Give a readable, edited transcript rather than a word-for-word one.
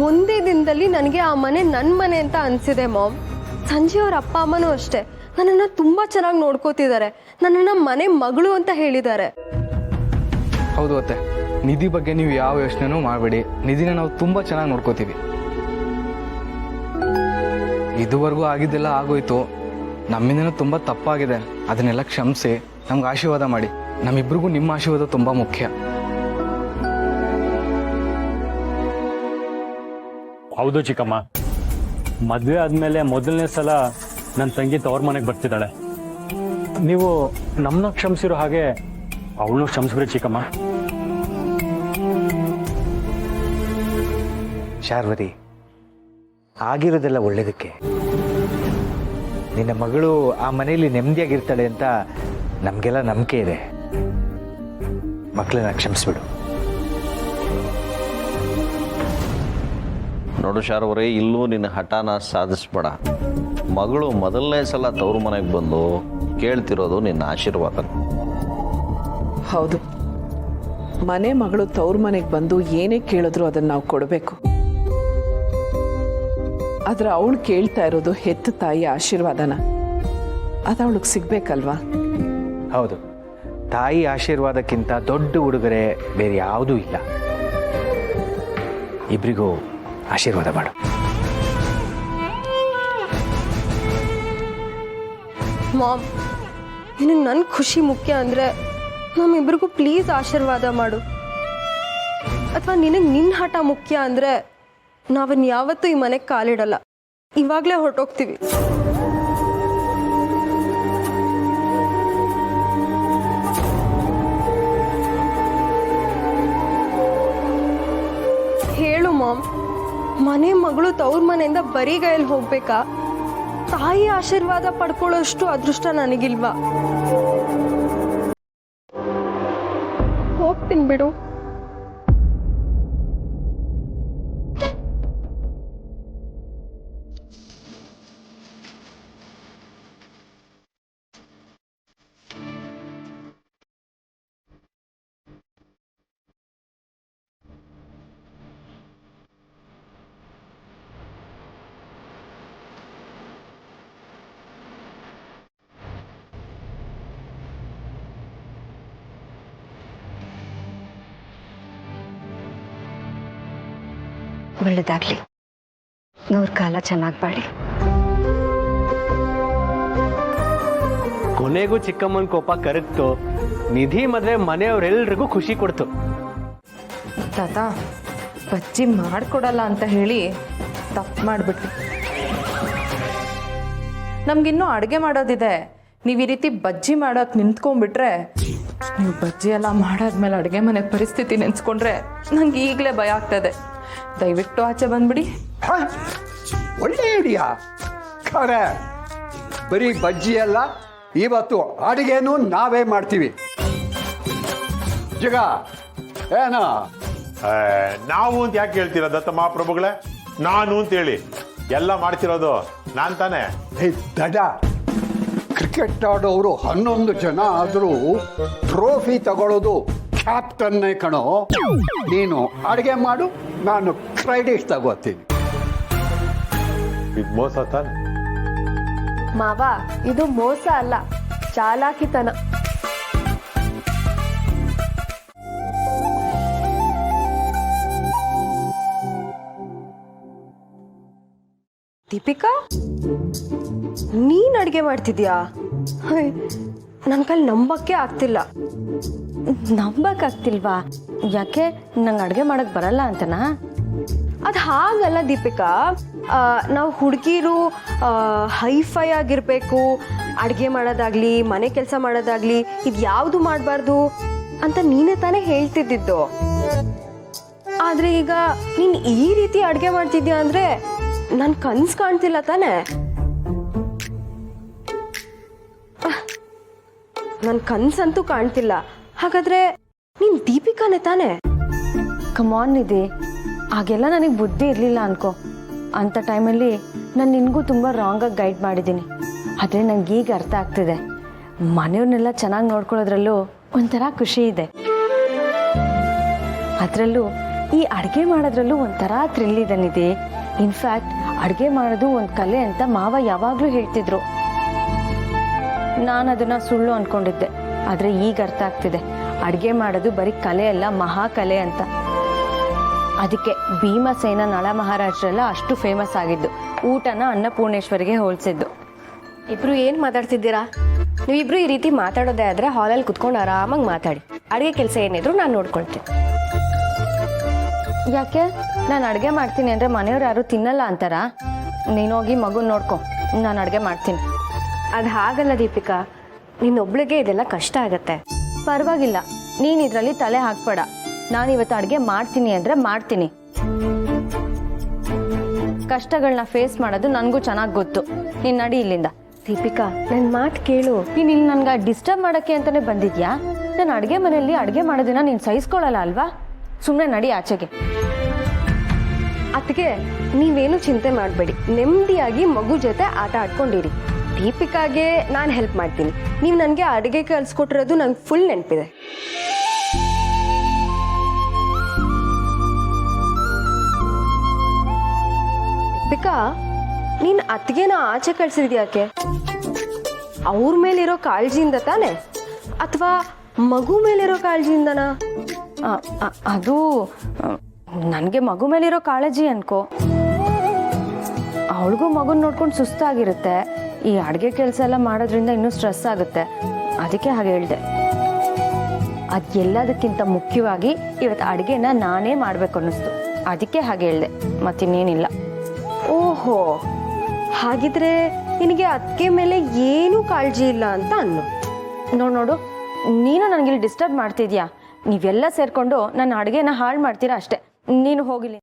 ಒಂದೇ ದಿನದಲ್ಲಿ ನನಗೆ ಆ ಮನೆ ನನ್ನ ಮನೆ ಅಂತ ಅನಿಸಿದೆ ಮಾಮ್. ಸಂಜೆ ಅವ್ರ ಅಪ್ಪ ಅಮ್ಮನೂ ಅಷ್ಟೇ ನನ್ನನ್ನು ತುಂಬ ಚೆನ್ನಾಗಿ ನೋಡ್ಕೋತಿದ್ದಾರೆ, ನನ್ನನ್ನು ಮನೆ ಮಗಳು ಅಂತ ಹೇಳಿದ್ದಾರೆ. ಹೌದು ಅತ್ತೆ, ನಿಧಿ ಬಗ್ಗೆ ನೀವು ಯಾವ ಯೋಚನೆನೂ ಮಾಡಬೇಡಿ. ನಿಧಿನ ನಾವು ತುಂಬ ಚೆನ್ನಾಗಿ ನೋಡ್ಕೋತೀವಿ. ಇದುವರೆಗೂ ಆಗಿದ್ದೆಲ್ಲ ಆಗೋಯ್ತು, ನಮ್ಮಿಂದನೂ ತುಂಬ ತಪ್ಪಾಗಿದೆ. ಅದನ್ನೆಲ್ಲ ಕ್ಷಮಿಸಿ ನಮ್ಗೆ ಆಶೀರ್ವಾದ ಮಾಡಿ. ನಮ್ಮಿಬ್ರಿಗೂ ನಿಮ್ಮ ಆಶೀರ್ವಾದ ತುಂಬ ಮುಖ್ಯ. ಹೌದು ಚಿಕ್ಕಮ್ಮ, ಮದುವೆ ಆದಮೇಲೆ ಮೊದಲನೇ ಸಲ ನನ್ನ ತಂಗಿ ತವ್ರ ಮನೆಗೆ ಬರ್ತಿದ್ದಾಳೆ. ನೀವು ನಮ್ಮನ್ನ ಕ್ಷಮಿಸಿರೋ ಹಾಗೆ ಅವಳನ್ನು ಕ್ಷಮಿಸ್ಬಿಡಿ ಚಿಕ್ಕಮ್ಮ. ಶಾರ್ವರಿ, ಆಗಿರೋದೆಲ್ಲ ಒಳ್ಳೇದಕ್ಕೆ. ನಿನ್ನ ಮಗಳು ಆ ಮನೆಯಲ್ಲಿ ನೆಮ್ಮದಿಯಾಗಿರ್ತಾಳೆ ಅಂತ ನಮಗೆಲ್ಲ ನಂಬಿಕೆ ಇದೆ. ಮಕ್ಕಳನ್ನ ಕ್ಷಮಿಸ್ಬಿಡು. ನೋಡು ಶಾರ್ವರಿ, ಇಲ್ಲೂ ನಿನ್ನ ಹಠಾನ ಸಾಧಿಸ್ಬೇಡ. ಮಗಳು ಮೊದಲನೇ ಸಲ ತವ್ರ ಮನೆಗೆ ಬಂದು ಕೇಳ್ತಿರೋದು ನಿನ್ನ ಆಶೀರ್ವಾದ. ಹೌದು, ಮನೆ ಮಗಳು ತವ್ರ ಮನೆಗೆ ಬಂದು ಏನೇ ಕೇಳಿದ್ರು ಅದನ್ನು ನಾವು ಕೊಡಬೇಕು. ಆದ್ರೆ ಅವಳು ಕೇಳ್ತಾ ಇರೋದು ಹೆತ್ತ ತಾಯಿ ಆಶೀರ್ವಾದನ. ಅದು ಅವಳಿಗೆ ಸಿಗ್ಬೇಕಲ್ವಾ? ಹೌದು, ತಾಯಿ ಆಶೀರ್ವಾದಕ್ಕಿಂತ ದೊಡ್ಡ ಉಡುಗೊರೆ ಬೇರೆ ಯಾವುದೂ ಇಲ್ಲ. ಇಬ್ಬರಿಗೂ ಆಶೀರ್ವಾದ ಮಾಡು. ಮಾಮ್, ನಿನಗೆ ನನ್ನ ಖುಷಿ ಮುಖ್ಯ ಅಂದರೆ ನಮ್ಮಿಬ್ರಿಗೂ ಪ್ಲೀಸ್ ಆಶೀರ್ವಾದ ಮಾಡು. ಅಥವಾ ನಿನಗೆ ನಿನ್ನ ಹಠ ಮುಖ್ಯ ಅಂದರೆ ನಾವನ್ನ ಯಾವತ್ತೂ ಈ ಮನೆಗೆ ಕಾಲಿಡಲ್ಲ, ಇವಾಗಲೇ ಹೊರಟೋಗ್ತೀವಿ. ಹೇಳು ಮಾಮ್, ಮನೆ ಮಗಳು ತವ್ರ ಮನೆಯಿಂದ ಬರಿಗೈಯಲ್ಲಿ ಹೋಗ್ಬೇಕಾ? ತಾಯಿ ಆಶೀರ್ವಾದ ಪಡ್ಕೊಳ್ಳೋಷ್ಟು ಅದೃಷ್ಟ ನನಗಿಲ್ವಾ? ಹೋಗ್ತೀನಿ ಬಿಡು. ಒಳ್ಳೆದಾಗ್ಲಿ, 100 ಕಾಲ ಚೆನ್ನಾಗಿ ಬಾಳಿ. ಕೊನೆಗೂ ಚಿಕ್ಕಮ್ಮನ ಕೋಪ ಕರಗ್ತು. ನಿಧಿ ಮದುವೆ ಮನೆಯವರೆಲ್ರಿಗೂ ಖುಷಿ ಕೊಡ್ತು. ತಾತ, ಬಜ್ಜಿ ಮಾಡಿಕೊಡಲ್ಲ ಅಂತ ಹೇಳಿ ತಪ್ಪು ಮಾಡಿಬಿಟ್ವಿ. ನಮಗಿನ್ನೂ ಅಡುಗೆ ಮಾಡೋದಿದೆ. ನೀವು ಈ ರೀತಿ ಬಜ್ಜಿ ಮಾಡೋಕೆ ನಿಂತ್ಕೊಂಡ್ಬಿಟ್ರೆ, ನೀವು ಬಜ್ಜಿ ಎಲ್ಲ ಮಾಡಾದ್ಮೇಲೆ ಅಡುಗೆ ಮನೆ ಪರಿಸ್ಥಿತಿ ನೆನೆಸ್ಕೊಂಡ್ರೆ ನಂಗೆ ಈಗಲೇ ಭಯ ಆಗ್ತದೆ. ದಯವಿಟ್ಟು ಆಚೆ ಬಂದ್ಬಿಡಿ. ಒಳ್ಳೆ ಐಡಿಯಾ. ಖರೆ, ಬರೀ ಬಜ್ಜಿ ಅಲ್ಲ, ಇವತ್ತು ಅಡುಗೆನೂ ನಾವೇ ಮಾಡ್ತೀವಿ. ಜಗ ಏನ ನಾವು ಅಂತ ಯಾಕೆ ಹೇಳ್ತೀರ ದತ್ತ ಮಹಾಪ್ರಭುಗಳೇ? ನಾನು ಅಂತೇಳಿ ಎಲ್ಲ ಮಾಡ್ತಿರೋದು ನಾನು ತಾನೇ. ದಡ, ಕ್ರಿಕೆಟ್ ಆಡೋರು 11 ಜನ ಆದರೂ ಟ್ರೋಫಿ ತಗೊಳ್ಳೋದು ಕ್ಯಾಪ್ಟನ್ನೇ ಕಣೋ. ನೀನು ಅಡುಗೆ ಮಾಡು, ನಾನು ಕ್ರೆಡಿಟ್ ತಗೋತೀನಿ. ಇದು ಮೋಸ ತಾನೆ ಮಾವ, ಇದು ಮೋಸ ಅಲ್ಲ, ಚಾಲಾಕಿತನ. ದೀಪಿಕಾ, ನೀನ್ ಅಡ್ಗೆ ಮಾಡ್ತಿದ್ಯಾ? ನನ್ನ ಕೈಲಿ ನಂಬಕ್ಕೆ ಆಗ್ತಿಲ್ಲ. ನಂಬಕ್ಕಾಗ್ತಿಲ್ವಾ? ಯಾಕೆ, ನಂಗೆ ಅಡುಗೆ ಮಾಡಕ್ಕೆ ಬರಲ್ಲ ಅಂತನಾ? ಅದು ಹಾಗಲ್ಲ ದೀಪಿಕಾ, ನಾವು ಹುಡುಗಿರು ಹೈಫೈ ಆಗಿರಬೇಕು, ಅಡುಗೆ ಮಾಡೋದಾಗ್ಲಿ ಮನೆ ಕೆಲಸ ಮಾಡೋದಾಗ್ಲಿ ಇದು ಯಾವುದು ಮಾಡಬಾರ್ದು ಅಂತ ನೀನೇ ತಾನೇ ಹೇಳ್ತಿದ್ದಿದ್ದು. ಆದರೆ ಈಗ ನೀನು ಈ ರೀತಿ ಅಡುಗೆ ಮಾಡ್ತಿದ್ಯಾ ಅಂದರೆ ನನ್ನ ಕನಸು ಕಾಣ್ತಿಲ್ಲ ತಾನೇ? ನನ್ನ ಕನಸಂತೂ ಕಾಣ್ತಿಲ್ಲ. ಹಾಗಾದರೆ ನೀನು ದೀಪಿಕಾನೇ ತಾನೇ? ಕಮಾನ್ ನಿಧಿ, ಆಗೆಲ್ಲ ನನಗೆ ಬುದ್ಧಿ ಇರಲಿಲ್ಲ ಅನ್ಕೋ. ಅಂಥ ಟೈಮಲ್ಲಿ ನಾನು ನಿನಗೂ ತುಂಬ ರಾಂಗಾಗಿ ಗೈಡ್ ಮಾಡಿದ್ದೀನಿ. ಆದರೆ ನಂಗೆ ಈಗ ಅರ್ಥ ಆಗ್ತಿದೆ, ಮನೆಯವ್ರನ್ನೆಲ್ಲ ಚೆನ್ನಾಗಿ ನೋಡ್ಕೊಳ್ಳೋದ್ರಲ್ಲೂ ಒಂಥರ ಖುಷಿ ಇದೆ. ಅದರಲ್ಲೂ ಈ ಅಡುಗೆ ಮಾಡೋದ್ರಲ್ಲೂ ಒಂಥರ ಥ್ರಿಲ್ ಇದೆ ನಿಧಿ. ಇನ್ಫ್ಯಾಕ್ಟ್ ಅಡುಗೆ ಮಾಡೋದು ಒಂದು ಕಲೆ ಅಂತ ಮಾವ ಯಾವಾಗಲೂ ಹೇಳ್ತಿದ್ರು. ನಾನು ಅದನ್ನು ಸುಳ್ಳು ಅಂದ್ಕೊಂಡಿದ್ದೆ, ಆದರೆ ಈಗ ಅರ್ಥ ಆಗ್ತಿದೆ ಅಡುಗೆ ಮಾಡೋದು ಬರೀ ಕಲೆ ಅಲ್ಲ, ಮಹಾಕಲೆ ಅಂತ. ಅದಕ್ಕೆ ಭೀಮಸೇನ ನಳ ಮಹಾರಾಜರೆಲ್ಲ ಅಷ್ಟು ಫೇಮಸ್ ಆಗಿದ್ದು, ಊಟನ ಅನ್ನಪೂರ್ಣೇಶ್ವರಿಗೆ ಹೋಲಿಸಿದ್ದು. ಇಬ್ರು ಏನು ಮಾತಾಡ್ತಿದ್ದೀರಾ? ನೀವಿಬ್ರು ಈ ರೀತಿ ಮಾತಾಡೋದೇ ಆದರೆ ಹಾಲಲ್ಲಿ ಕುತ್ಕೊಂಡು ಆರಾಮಾಗಿ ಮಾತಾಡಿ. ಅಡುಗೆ ಕೆಲಸ ಏನಿದ್ರು ನಾನು ನೋಡ್ಕೊಳ್ತೀನಿ. ಯಾಕೆ ನಾನು ಅಡುಗೆ ಮಾಡ್ತೀನಿ ಅಂದರೆ ಮನೆಯವ್ರು ಯಾರು ತಿನ್ನಲ್ಲ ಅಂತಾರ? ನೀನೋಗಿ ಮಗುನ ನೋಡ್ಕೊ, ನಾನು ಅಡುಗೆ ಮಾಡ್ತೀನಿ. ಅದು ಹಾಗಲ್ಲ ದೀಪಿಕಾ, ನಿನ್ನೊಬ್ಳಿಗೆ ಇದೆಲ್ಲ ಕಷ್ಟ ಆಗತ್ತೆ. ಪರವಾಗಿಲ್ಲ, ನೀನು ಇದರಲ್ಲಿ ತಲೆ ಹಾಕ್ಬೇಡ. ನಾನು ಇವತ್ತು ಅಡುಗೆ ಮಾಡ್ತೀನಿ ಅಂದರೆ ಮಾಡ್ತೀನಿ. ಕಷ್ಟಗಳನ್ನ ಫೇಸ್ ಮಾಡೋದು ನನಗೂ ಚೆನ್ನಾಗಿ ಗೊತ್ತು. ನೀನು ನಡಿ ಇಲ್ಲಿಂದ. ದೀಪಿಕಾ, ನನ್ನ ಮಾತು ಕೇಳು. ನೀನು ಇಲ್ಲಿ ನನ್ಗೆ ಡಿಸ್ಟರ್ಬ್ ಮಾಡೋಕ್ಕೆ ಅಂತಲೇ ಬಂದಿದ್ಯಾ? ನಾನು ಅಡುಗೆ ಮನೆಯಲ್ಲಿ ಅಡುಗೆ ಮಾಡೋದನ್ನ ನೀನು ಸಹಿಸ್ಕೊಳ್ಳಲ್ಲ ಅಲ್ವಾ? ಸುಮ್ಮನೆ ನಡಿ ಆಚೆಗೆ. ಅದಕ್ಕೆ ನೀವೇನು ಚಿಂತೆ ಮಾಡಬೇಡಿ, ನೆಮ್ಮದಿಯಾಗಿ ಮಗು ಜೊತೆ ಆಟ ಆಡ್ಕೊಂಡಿರಿ. ದೀಪಿಕಾಗೆ ನಾನು ಹೆಲ್ಪ್ ಮಾಡ್ತೀನಿ. ನೀವು ನನಗೆ ಅಡುಗೆ ಕಲಿಸ್ಕೊಟ್ಟಿರೋದು ನಂಗೆ ಫುಲ್ ನೆನಪಿದೆ. ದೀಪಿಕಾ, ನೀನು ಅತ್ತಿಗೆನ ಆಚೆ ಕಳ್ಸಿದ್ಯಾಕೆ? ಅವ್ರ ಮೇಲಿರೋ ಕಾಳಜಿಯಿಂದ ತಾನೆ, ಅಥವಾ ಮಗು ಮೇಲಿರೋ ಕಾಳಜಿಯಿಂದನಾ? ಅದು ನನಗೆ ಮಗು ಮೇಲಿರೋ ಕಾಳಜಿ ಅನ್ಕೋ. ಅವಳಿಗೂ ಮಗುನ ನೋಡ್ಕೊಂಡು ಸುಸ್ತಾಗಿರುತ್ತೆ. ಈ ಅಡುಗೆ ಕೆಲಸ ಎಲ್ಲ ಮಾಡೋದ್ರಿಂದ ಇನ್ನೂ ಸ್ಟ್ರೆಸ್ ಆಗುತ್ತೆ. ಅದಕ್ಕೆ ಹಾಗೆ ಹೇಳಿದೆ. ಅದೆಲ್ಲದಕ್ಕಿಂತ ಮುಖ್ಯವಾಗಿ ಇವತ್ತು ಅಡುಗೆನ ನಾನೇ ಮಾಡಬೇಕು ಅನ್ನಿಸ್ತು, ಅದಕ್ಕೆ ಹಾಗೆ ಹೇಳಿದೆ, ಮತ್ತಿನ್ನೇನಿಲ್ಲ. ಓಹೋ, ಹಾಗಿದ್ರೆ ನಿನಗೆ ಅತ್ತಿಗೆ ಮೇಲೆ ಏನೂ ಕಾಳಜಿ ಇಲ್ಲ ಅಂತ ಅನ್ನು. ನೋಡು, ನೀನು ನನಗಿಲ್ಲಿ ಡಿಸ್ಟರ್ಬ್ ಮಾಡ್ತಿದ್ಯಾ. ನೀವೆಲ್ಲ ಸೇರಿಕೊಂಡು ನನ್ನ ಅಡುಗೆನ ಹಾಳು ಮಾಡ್ತೀರಾ ಅಷ್ಟೇ. ನೀನು ಹೋಗಿಲಿ.